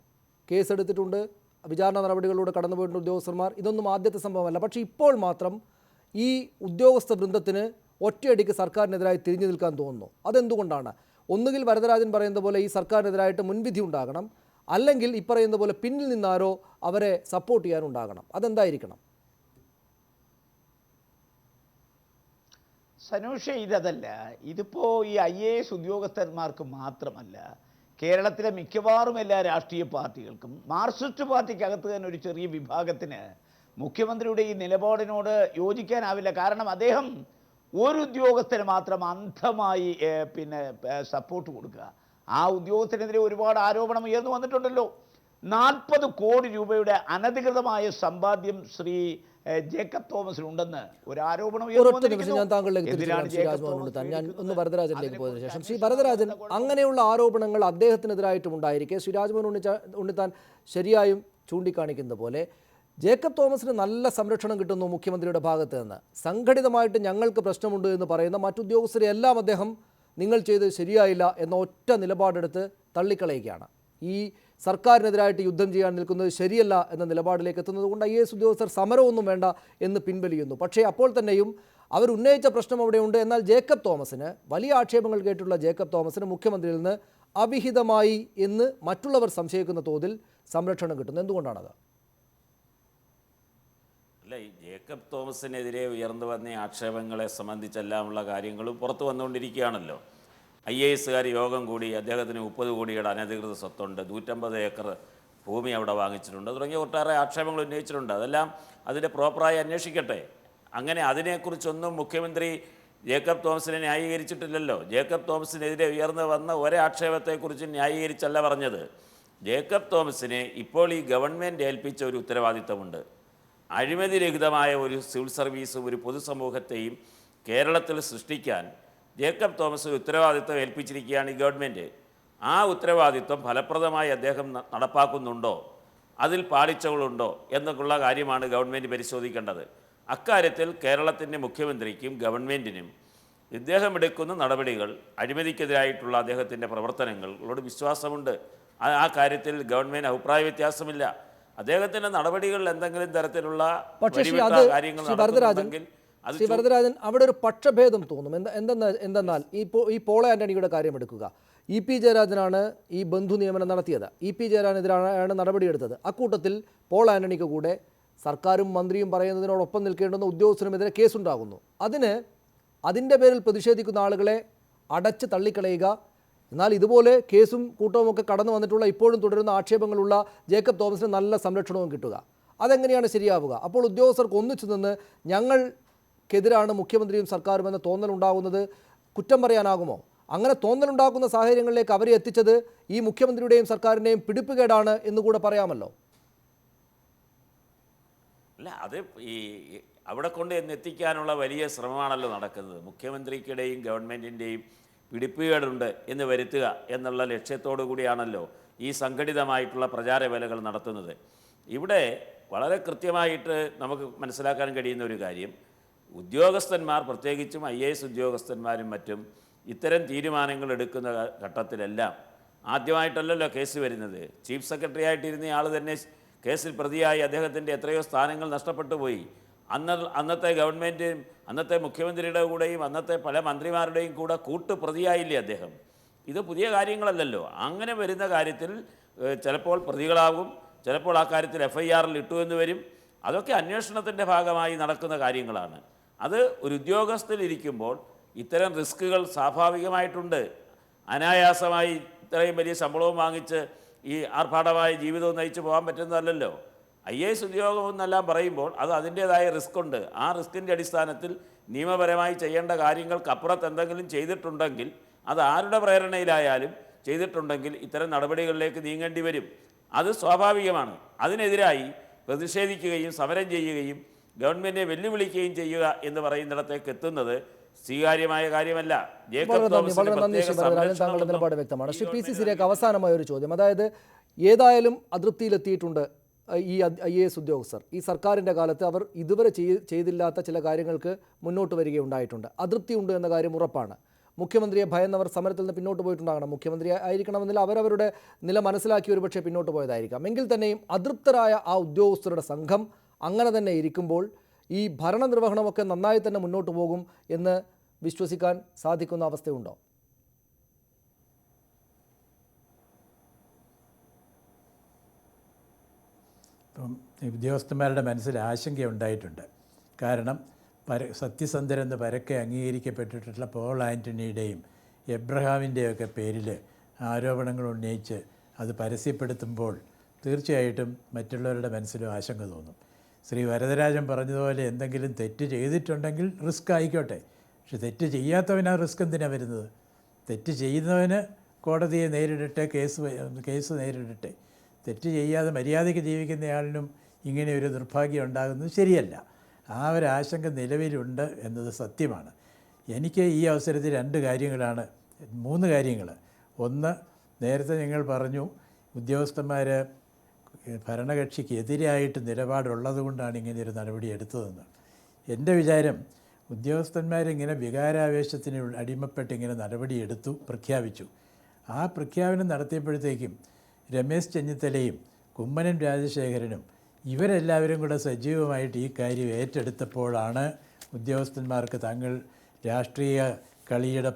S1: കേസെടുത്തിട്ടുണ്ട്, വിചാരണ നടപടികളിലൂടെ കടന്നുപോയിട്ടുണ്ട് ഉദ്യോഗസ്ഥന്മാർ. ഇതൊന്നും ആദ്യത്തെ സംഭവമല്ല. പക്ഷേ ഇപ്പോൾ മാത്രം ഈ ഉദ്യോഗസ്ഥ വൃന്ദത്തിന് ഒറ്റയടിക്ക് സർക്കാരിനെതിരായി തിരിഞ്ഞു നിൽക്കാൻ തോന്നുന്നു. അതെന്തുകൊണ്ടാണ്? ഒന്നുകിൽ വരദരാജൻ പറയുന്ന പോലെ ഈ സർക്കാരിനെതിരായിട്ട് മുൻവിധി ഉണ്ടാകണം, അല്ലെങ്കിൽ ഈ പറയുന്ന പോലെ പിന്നിൽ നിന്നാരോ അവരെ സപ്പോർട്ട് ചെയ്യാനുണ്ടാകണം. അതെന്തായിരിക്കണം?
S4: സനൂഷ, ഇതല്ല. ഇതിപ്പോൾ ഈ IAS ഉദ്യോഗസ്ഥന്മാർക്ക് മാത്രമല്ല, കേരളത്തിലെ മിക്കവാറും എല്ലാ രാഷ്ട്രീയ പാർട്ടികൾക്കും, മാർക്സിസ്റ്റ് പാർട്ടിക്കകത്ത് തന്നെ ഒരു ചെറിയ വിഭാഗത്തിന് മുഖ്യമന്ത്രിയുടെ ഈ നിലപാടിനോട് യോജിക്കാനാവില്ല. കാരണം അദ്ദേഹം ഒരു ഉദ്യോഗസ്ഥന് മാത്രം അന്ധമായി സപ്പോർട്ട് കൊടുക്കുക. ആ ഉദ്യോഗസ്ഥനെതിരെ ഒരുപാട് ആരോപണം ഉയർന്നു വന്നിട്ടുണ്ടല്ലോ. 40 കോടി രൂപയുടെ അനധികൃതമായ സമ്പാദ്യം ശ്രീ ജേക്കബ് തോമസിനുണ്ടെന്ന് ഒരു ആരോപണം
S1: ഞാൻ താങ്കളിലേക്ക് ഞാൻ ഒന്ന് വരദരാജനിലേക്ക് പോയതിനു ശേഷം ശ്രീ വരദരാജൻ, അങ്ങനെയുള്ള ആരോപണങ്ങൾ അദ്ദേഹത്തിനെതിരായിട്ടും ഉണ്ടായിരിക്കെ ശ്രീ രാജ്മോഹൻ ഉണ്ണിത്താൻ ശരിയായും ചൂണ്ടിക്കാണിക്കുന്ന പോലെ ജേക്കബ് തോമസിന് നല്ല സംരക്ഷണം കിട്ടുന്നു മുഖ്യമന്ത്രിയുടെ ഭാഗത്ത് നിന്ന്. സംഘടിതമായിട്ട് ഞങ്ങൾക്ക് പ്രശ്നമുണ്ട് എന്ന് പറയുന്ന മറ്റുദ്യോഗസ്ഥരെ എല്ലാം അദ്ദേഹം നിങ്ങൾ ചെയ്തത് ശരിയായില്ല എന്ന ഒറ്റ നിലപാടെടുത്ത് തള്ളിക്കളയുകയാണ്. ഈ സർക്കാരിനെതിരായിട്ട് യുദ്ധം ചെയ്യാൻ നിൽക്കുന്നത് ശരിയല്ല എന്ന നിലപാടിലേക്ക് എത്തുന്നത് കൊണ്ട് IAS ഉദ്യോഗസ്ഥർ സമരമൊന്നും വേണ്ട എന്ന് പിൻവലിയുന്നു. പക്ഷേ അപ്പോൾ തന്നെയും അവരുന്നയിച്ച പ്രശ്നം അവിടെയുണ്ട്. എന്നാൽ ജേക്കബ് തോമസിന്, വലിയ ആക്ഷേപങ്ങൾ കേട്ടുള്ള ജേക്കബ് തോമസിന് മുഖ്യമന്ത്രിയിൽ നിന്ന് അവിഹിതമായി എന്ന് മറ്റുള്ളവർ സംശയിക്കുന്ന തോതിൽ സംരക്ഷണം കിട്ടുന്നു. എന്തുകൊണ്ടാണത്?
S5: അല്ല, ഈ ജേക്കബ് തോമസിനെതിരെ ഉയർന്നു വന്ന ആക്ഷേപങ്ങളെ സംബന്ധിച്ചെല്ലാമുള്ള കാര്യങ്ങളും പുറത്തു വന്നുകൊണ്ടിരിക്കുകയാണല്ലോ. IASകാർ യോഗം കൂടി അദ്ദേഹത്തിന് 30 കോടിയുടെ അനധികൃത സ്വത്തുണ്ട്, 150 ഏക്കർ ഭൂമി അവിടെ വാങ്ങിച്ചിട്ടുണ്ട് തുടങ്ങിയ ഒട്ടേറെ ആക്ഷേപങ്ങൾ ഉന്നയിച്ചിട്ടുണ്ട്. അതെല്ലാം അതിൻ്റെ പ്രോപ്പറായി അന്വേഷിക്കട്ടെ. അങ്ങനെ അതിനെക്കുറിച്ചൊന്നും മുഖ്യമന്ത്രി ജേക്കബ് തോമസിനെ ന്യായീകരിച്ചിട്ടില്ലല്ലോ. ജേക്കബ് തോമസിനെതിരെ ഉയർന്നു വന്ന ഒരാക്ഷേപത്തെക്കുറിച്ച് ന്യായീകരിച്ചല്ല പറഞ്ഞത്. ജേക്കബ് തോമസിനെ ഇപ്പോൾ ഈ ഗവൺമെൻറ് ഏൽപ്പിച്ച ഒരു ഉത്തരവാദിത്തമുണ്ട്. അഴിമതിരഹിതമായ ഒരു സിവിൽ സർവീസും ഒരു പൊതുസമൂഹത്തെയും കേരളത്തിൽ സൃഷ്ടിക്കാൻ ജേക്കബ് തോമസ് ഉത്തരവാദിത്തം ഏൽപ്പിച്ചിരിക്കുകയാണ് ഈ ഗവൺമെൻറ്. ആ ഉത്തരവാദിത്വം ഫലപ്രദമായി അദ്ദേഹം നടപ്പാക്കുന്നുണ്ടോ, അതിൽ പാളിച്ചകളുണ്ടോ എന്നൊക്കെയുള്ള കാര്യമാണ് ഗവൺമെൻറ് പരിശോധിക്കേണ്ടത്. അക്കാര്യത്തിൽ കേരളത്തിൻ്റെ മുഖ്യമന്ത്രിക്കും ഗവൺമെൻറ്റിനും ഇദ്ദേഹം എടുക്കുന്ന നടപടികൾ, അഴിമതിക്കെതിരായിട്ടുള്ള അദ്ദേഹത്തിൻ്റെ പ്രവർത്തനങ്ങളോട് വിശ്വാസമുണ്ട്. ആ കാര്യത്തിൽ ഗവൺമെൻറ് അഭിപ്രായ വ്യത്യാസമില്ല. അദ്ദേഹത്തിൻ്റെ നടപടികളിൽ എന്തെങ്കിലും തരത്തിലുള്ള കാര്യങ്ങൾ നടക്കുന്നുണ്ടെങ്കിൽ
S1: ശ്രീ വരദരാജൻ, അവിടെ ഒരു പക്ഷഭേദം തോന്നും. എന്തെന്നാൽ ഈ പോൾ ആൻ്റണിയുടെ കാര്യം എടുക്കുക. EP ജയരാജനാണ് ഈ ബന്ധു നിയമനം നടത്തിയത്. EP ജയരാജനെതിരാണ് നടപടിയെടുത്തത്. അക്കൂട്ടത്തിൽ പോൾ ആൻ്റണിക്ക് കൂടെ സർക്കാരും മന്ത്രിയും പറയുന്നതിനോടൊപ്പം നിൽക്കേണ്ടുന്ന ഉദ്യോഗസ്ഥനുമെതിരെ കേസുണ്ടാകുന്നു. അതിൻ്റെ പേരിൽ പ്രതിഷേധിക്കുന്ന ആളുകളെ അടച്ച് തള്ളിക്കളയുക. എന്നാൽ ഇതുപോലെ കേസും കൂട്ടവുമൊക്കെ കടന്നു വന്നിട്ടുള്ള, ഇപ്പോഴും തുടരുന്ന ആക്ഷേപങ്ങളുള്ള ജേക്കബ് തോമസിന് നല്ല സംരക്ഷണവും കിട്ടുക. അതെങ്ങനെയാണ് ശരിയാവുക? അപ്പോൾ ഉദ്യോഗസ്ഥർക്ക് ഒന്നിച്ചു നിന്ന് ഞങ്ങൾക്കെതിരാണ് മുഖ്യമന്ത്രിയും സർക്കാരും എന്ന തോന്നലുണ്ടാകുന്നത് കുറ്റം പറയാനാകുമോ? അങ്ങനെ തോന്നലുണ്ടാക്കുന്ന സാഹചര്യങ്ങളിലേക്ക് അവരെ എത്തിച്ചത് ഈ മുഖ്യമന്ത്രിയുടെയും സർക്കാരിൻ്റെയും പിടിപ്പുകേടാണ് എന്നുകൂടെ പറയാമല്ലോ.
S5: അല്ല, അത് ഈ അവിടെ കൊണ്ട് എത്തിക്കാനുള്ള വലിയ ശ്രമമാണല്ലോ നടക്കുന്നത്. മുഖ്യമന്ത്രിക്കിടെയും ഗവൺമെൻറ്റിൻ്റെയും പിടിപ്പുകേടുണ്ട് എന്ന് വരുത്തുക എന്നുള്ള ലക്ഷ്യത്തോടു കൂടിയാണല്ലോ ഈ സംഘടിതമായിട്ടുള്ള പ്രചാരവേലകൾ നടത്തുന്നത്. ഇവിടെ വളരെ കൃത്യമായിട്ട് നമുക്ക് മനസ്സിലാക്കാൻ കഴിയുന്ന ഒരു കാര്യം, ഉദ്യോഗസ്ഥന്മാർ, പ്രത്യേകിച്ചും IAS ഉദ്യോഗസ്ഥന്മാരും മറ്റും ഇത്തരം തീരുമാനങ്ങൾ എടുക്കുന്ന ഘട്ടത്തിലെല്ലാം ആദ്യമായിട്ടല്ലല്ലോ കേസ് വരുന്നത്. ചീഫ് സെക്രട്ടറി ആയിട്ടിരുന്ന ആൾ തന്നെ കേസിൽ പ്രതിയായി അദ്ദേഹത്തിൻ്റെ എത്രയോ സ്ഥാനങ്ങൾ നഷ്ടപ്പെട്ടു പോയി. അന്നത്തെ ഗവൺമെൻറ്, അന്നത്തെ മുഖ്യമന്ത്രിയുടെ കൂടെയും അന്നത്തെ പല മന്ത്രിമാരുടെയും കൂടെ കൂട്ടുപ്രതിയായില്ലേ അദ്ദേഹം. ഇത് പുതിയ കാര്യങ്ങളല്ലല്ലോ. അങ്ങനെ വരുന്ന കാര്യത്തിൽ ചിലപ്പോൾ പ്രതികളാകും, ചിലപ്പോൾ ആ കാര്യത്തിൽ FIRൽ ഇട്ടു എന്ന് വരും. അതൊക്കെ അന്വേഷണത്തിൻ്റെ ഭാഗമായി നടക്കുന്ന കാര്യങ്ങളാണ്. അത് ഒരു ഉദ്യോഗസ്ഥരിക്കുമ്പോൾ ഇത്തരം റിസ്കുകൾ സ്വാഭാവികമായിട്ടുണ്ട്. അനായാസമായി ഇത്രയും വലിയ ശമ്പളവും വാങ്ങിച്ച് ഈ ആർഭാടമായ ജീവിതവും നയിച്ചു പോകാൻ പറ്റുന്നതല്ലല്ലോ. IAS ഉദ്യോഗം എന്നെല്ലാം പറയുമ്പോൾ അത് അതിൻ്റേതായ റിസ്ക് ഉണ്ട്. ആ റിസ്കിൻ്റെ അടിസ്ഥാനത്തിൽ നിയമപരമായി ചെയ്യേണ്ട കാര്യങ്ങൾക്കപ്പുറത്ത് എന്തെങ്കിലും ചെയ്തിട്ടുണ്ടെങ്കിൽ, അത് ആരുടെ പ്രേരണയിലായാലും ചെയ്തിട്ടുണ്ടെങ്കിൽ ഇത്തരം നടപടികളിലേക്ക് നീങ്ങേണ്ടി വരും. അത് സ്വാഭാവികമാണ്. അതിനെതിരായി പ്രതിഷേധിക്കുകയും സമരം ചെയ്യുകയും ഗവൺമെൻറ്റിനെ വെല്ലുവിളിക്കുകയും ചെയ്യുക എന്ന് പറയുന്നിടത്തേക്ക് എത്തുന്നത് സ്വീകാര്യമായ കാര്യമല്ല. ജേക്കബ്
S1: വളരെ
S5: തോമസിന്
S1: നന്ദി ശ്രീ
S5: പ്രത്യേക
S1: ഭരതരാജൻ, താങ്കളുടെ
S5: സംരക്ഷണം
S1: നിലപാട് വ്യക്തമാണ്. ശ്രീ പി സി
S5: ഈ
S1: സിരിയക്ക് അവസാനമായ ഒരു ചോദ്യം, അതായത് ഏതായാലും അതൃപ്തിയിലെത്തിയിട്ടുണ്ട് ഈ IAS ഉദ്യോഗസ്ഥർ. ഈ സർക്കാരിൻ്റെ കാലത്ത് അവർ ഇതുവരെ ചെയ്തില്ലാത്ത ചില കാര്യങ്ങൾക്ക് മുന്നോട്ട് വരികയുണ്ടായിട്ടുണ്ട്. അതൃപ്തി ഉണ്ട് എന്ന കാര്യം ഉറപ്പാണ്. മുഖ്യമന്ത്രിയെ ഭയന്നവർ സമരത്തിൽ നിന്ന് പിന്നോട്ട് പോയിട്ടുണ്ടാകണം. മുഖ്യമന്ത്രി ആയിരിക്കണമെന്നില്ല, അവരവരുടെ നില മനസ്സിലാക്കി ഒരുപക്ഷെ പിന്നോട്ട് പോയതായിരിക്കാം. എങ്കിൽ തന്നെയും അതൃപ്തരായ ആ ഉദ്യോഗസ്ഥരുടെ സംഘം അങ്ങനെ തന്നെ ഇരിക്കുമ്പോൾ ഈ ഭരണനിർവഹണമൊക്കെ നന്നായി തന്നെ മുന്നോട്ട് പോകും എന്ന് വിശ്വസിക്കാൻ സാധിക്കുന്ന അവസ്ഥയുണ്ടോ?
S6: ഇപ്പം ഉദ്യോഗസ്ഥന്മാരുടെ മനസ്സിൽ ആശങ്കയുണ്ടായിട്ടുണ്ട്. കാരണം സത്യസന്ധരെന്ന് പരക്കെ അംഗീകരിക്കപ്പെട്ടിട്ടുള്ള പോൾ ആൻ്റണിയുടെയും എബ്രഹാമിൻ്റെയൊക്കെ പേരിൽ ആരോപണങ്ങൾ ഉന്നയിച്ച് അത് പരസ്യപ്പെടുത്തുമ്പോൾ തീർച്ചയായിട്ടും മറ്റുള്ളവരുടെ മനസ്സിലും ആശങ്ക തോന്നും. ശ്രീ വരദരാജൻ പറഞ്ഞതുപോലെ എന്തെങ്കിലും തെറ്റ് ചെയ്തിട്ടുണ്ടെങ്കിൽ റിസ്ക് ആയിക്കോട്ടെ, പക്ഷെ തെറ്റ് ചെയ്യാത്തവനാ റിസ്ക് എന്തിനാണ് വരുന്നത്? തെറ്റ് ചെയ്യുന്നവന് കോടതിയെ നേരിടട്ടെ, കേസ് നേരിടട്ടെ. തെറ്റ് ചെയ്യാതെ മര്യാദയ്ക്ക് ജീവിക്കുന്നയാളിനും ഇങ്ങനെ ഒരു നിർഭാഗ്യം ഉണ്ടാകുന്നത് ശരിയല്ല. ആ ഒരു ആശങ്ക നിലവിലുണ്ട് എന്നത് സത്യമാണ്. എനിക്ക് ഈ അവസരത്തിൽ 3 കാര്യങ്ങൾ. ഒന്ന്, നേരത്തെ നിങ്ങൾ പറഞ്ഞു ഉദ്യോഗസ്ഥന്മാർ ഭരണകക്ഷിക്ക് എതിരായിട്ട് നിലപാടുള്ളത് കൊണ്ടാണ് ഇങ്ങനെയൊരു നടപടി എടുത്തതെന്ന്. എൻ്റെ വിചാരം ഉദ്യോഗസ്ഥന്മാരിങ്ങനെ വികാരാവേശത്തിന് അടിമപ്പെട്ട് ഇങ്ങനെ നടപടിയെടുത്തു, പ്രഖ്യാപിച്ചു. ആ പ്രഖ്യാപനം നടത്തിയപ്പോഴത്തേക്കും രമേശ് ചെന്നിത്തലയും കുമ്മനം രാജശേഖരനും ഇവരെല്ലാവരും കൂടെ സജീവമായിട്ട് ഈ കാര്യം ഏറ്റെടുത്തപ്പോഴാണ് ഉദ്യോഗസ്ഥന്മാർക്ക് തങ്ങൾ രാഷ്ട്രീയ കളിയുടെ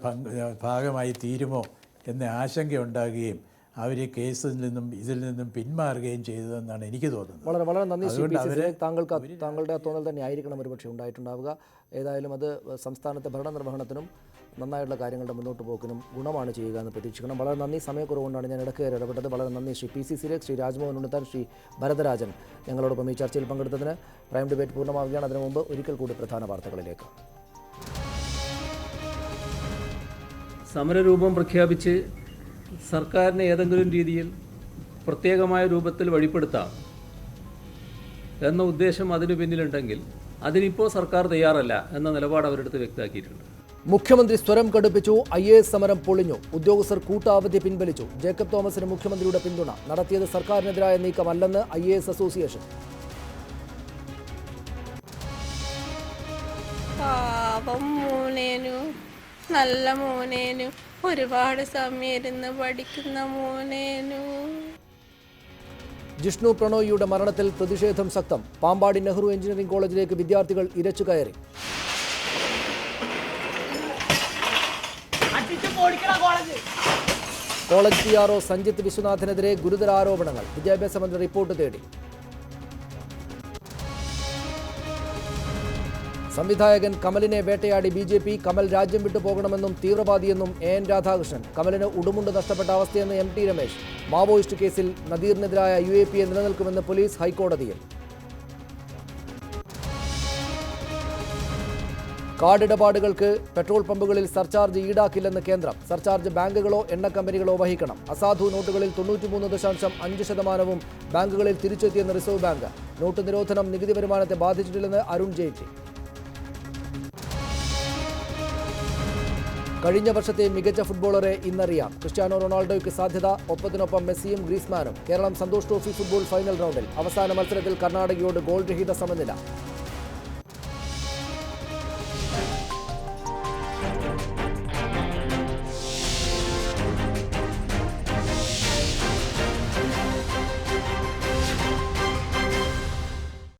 S6: ഭാഗമായി തീരുമോ എന്ന ആശങ്കയുണ്ടാകുകയും അവർ ഈ കേസിൽ നിന്നും പിന്മാറുകയും ചെയ്തതെന്നാണ് എനിക്ക് തോന്നുന്നത്.
S1: വളരെ നന്ദി ശ്രീ പി സി സിരിയക്ക്. താങ്കളുടെ തോന്നൽ തന്നെ ആയിരിക്കണം ഒരുപക്ഷെ ഉണ്ടായിട്ടുണ്ടാവുക. ഏതായാലും അത് സംസ്ഥാനത്തെ ഭരണനിർവഹണത്തിനും നന്നായിട്ടുള്ള കാര്യങ്ങളുടെ മുന്നോട്ട് പോക്കിനും ഗുണമാണ് ചെയ്യുക എന്ന് പ്രതീക്ഷിക്കണം. വളരെ നന്ദി. സമയക്കുറവുകൊണ്ടാണ് ഞാൻ ഇടയ്ക്ക് ഇടപെട്ടത്. വളരെ നന്ദി ശ്രീ പി സി സിരിയക്ക്, ശ്രീ രാജ്മോഹൻ ഉണ്ണിത്താൻ, ശ്രീ ഭരതരാജൻ ഞങ്ങളോടൊപ്പം ഈ ചർച്ചയിൽ പങ്കെടുത്തതിന്. പ്രൈം ഡിബേറ്റ് പൂർണ്ണമാവുകയാണ്. അതിനു മുമ്പ് ഒരിക്കൽ കൂടി പ്രധാന വാർത്തകളിലേക്ക്.
S3: സമരരൂപം പ്രഖ്യാപിച്ച് സർക്കാരിനെ ഏതെങ്കിലും രീതിയിൽ പ്രത്യേകമായ രൂപത്തിൽ വഴിപ്പെടുത്താം എന്ന ഉദ്ദേശം അതിനു പിന്നിലുണ്ടെങ്കിൽ അതിനിപ്പോൾ സർക്കാർ തയ്യാറല്ല എന്ന നിലപാട് അവരെടുത്ത് വ്യക്തമാക്കിയിട്ടുണ്ട്.
S1: മുഖ്യമന്ത്രി സ്വരം കടുപ്പിച്ചു. IAS സമരം പൊളിഞ്ഞു. ഉദ്യോഗസ്ഥർ കൂട്ടാവധി പിൻവലിച്ചു. ജേക്കബ് തോമസിന് മുഖ്യമന്ത്രിയുടെ പിന്തുണ. നടത്തിയത് സർക്കാരിനെതിരായ നീക്കമല്ലെന്ന് IAS അസോസിയേഷൻ.
S7: പാവം മോനേനു, നല്ല മോനേനു, ഒരുപാട് സമയം ഇരുന്ന് പഠിക്കുന്ന മോനേനു.
S1: ജിഷ്ണു പ്രണോയിയുടെ മരണത്തിൽ പ്രതിഷേധം ശക്തം. പാമ്പാടി നെഹ്റു എഞ്ചിനീയറിംഗ് കോളേജിലേക്ക് വിദ്യാർത്ഥികൾ ഇരച്ചു കയറി. കോളേജ് PRO സഞ്ജിത്ത് വിശ്വനാഥിനെതിരെ ഗുരുതര ആരോപണങ്ങൾ. വിദ്യാഭ്യാസ മന്ത്രി റിപ്പോർട്ട് തേടി. സംവിധായകൻ കമലിനെ വേട്ടയാടി BJP. കമൽ രാജ്യം വിട്ടു പോകണമെന്നും തീവ്രവാദിയെന്നും AN രാധാകൃഷ്ണൻ. കമലിന് ഉടുമുണ്ട് നഷ്ടപ്പെട്ട അവസ്ഥയെന്ന് MT രമേശ്. മാവോയിസ്റ്റ് കേസിൽ നദീറിനെതിരായ UAPA നിലനിൽക്കുമെന്ന് പോലീസ് ഹൈക്കോടതിയിൽ. കാർഡ് ഇടപാടുകൾക്ക് പെട്രോൾ പമ്പുകളിൽ സർചാർജ് ഈടാക്കില്ലെന്ന് കേന്ദ്രം. സർചാർജ് ബാങ്കുകളോ എണ്ണ കമ്പനികളോ വഹിക്കണം. അസാധു നോട്ടുകളിൽ 93.5% ബാങ്കുകളിൽ തിരിച്ചെത്തിയെന്ന് റിസർവ് ബാങ്ക്. നോട്ട് നിരോധനം നികുതി വരുമാനത്തെ ബാധിച്ചിട്ടില്ലെന്ന് അരുൺ ജെയ്റ്റ്ലി. കഴിഞ്ഞ വർഷത്തെ മികച്ച ഫുട്ബോളറെ ഇന്നറിയാം. ക്രിസ്ത്യാനോ റൊണാൾഡോയ്ക്ക് സാധ്യത. ഒപ്പത്തിനൊപ്പം മെസ്സിയും ഗ്രീസ്മാനും. Keralam Santosh Trophy football final റൗണ്ടിൽ. അവസാന മത്സരത്തിൽ കർണാടകയോട് ഗോൾ രഹിത സമനില.